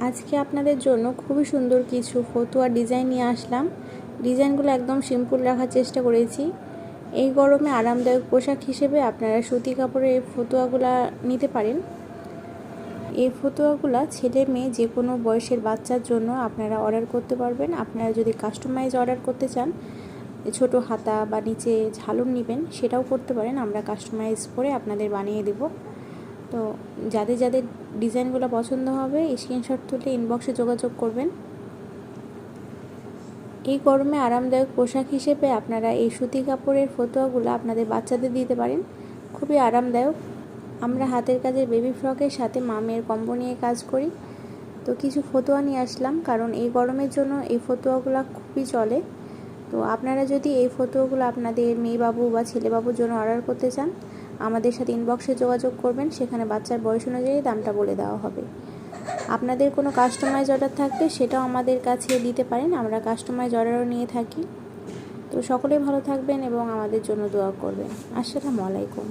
আজকে আপনাদের জন্য খুবই সুন্দর কিছু ফতুয়া ডিজাইন নিয়ে আসলাম। ডিজাইনগুলো একদম সিম্পল রাখার চেষ্টা করেছি। এই গরমে আরামদায়ক পোশাক হিসেবে আপনারা সুতি কাপড়ের এই ফতুয়াগুলো নিতে পারেন। এই ফতুয়াগুলো ছেলে মেয়ে যে কোনো বয়সের বাচ্চার জন্য আপনারা অর্ডার করতে পারবেন। আপনারা যদি কাস্টমাইজ অর্ডার করতে চান, ছোট হাতা বা নিচে ঝালর নেবেন, সেটাও করতে পারেন। আমরা কাস্টমাইজ করে আপনাদের বানিয়ে দেব। তো যাদের যাদের ডিজাইনগুলো পছন্দ হবে স্ক্রিনশট তুলে ইনবক্সে যোগাযোগ করবেন। এই গরমে আরামদায়ক পোশাক হিসেবে আপনারা এই সুতি কাপড়ের ফতুয়াগুলো আপনাদের বাচ্চাদের দিতে পারেন। খুবই আরামদায়ক। আমরা হাতের কাজের বেবি ফ্রকের সাথে মামের কম্বো নিয়ে কাজ করি। তো কিছু ফতুয়া নিয়ে আসলাম, কারণ এই গরমের জন্য এই ফতুয়াগুলো খুবই চলে। তো আপনারা যদি এই ফতুয়াগুলো আপনাদের মেয়ে বাবু বা ছেলে বাবুর জন্য অর্ডার করতে চান, আমাদের সাথে ইনবক্সে যোগাযোগ করবেন। সেখানে বাচ্চার বয়স অনুযায়ী দামটা বলে দেওয়া হবে। আপনাদের কোনো কাস্টমাইজ অর্ডার থাকলে সেটাও আমাদের কাছে দিতে পারেন। আমরা কাস্টমাইজ অর্ডারও নিয়ে থাকি। তো সকলেই ভালো থাকবেন এবং আমাদের জন্য দোয়া করবেন। আসসালামু আলাইকুম।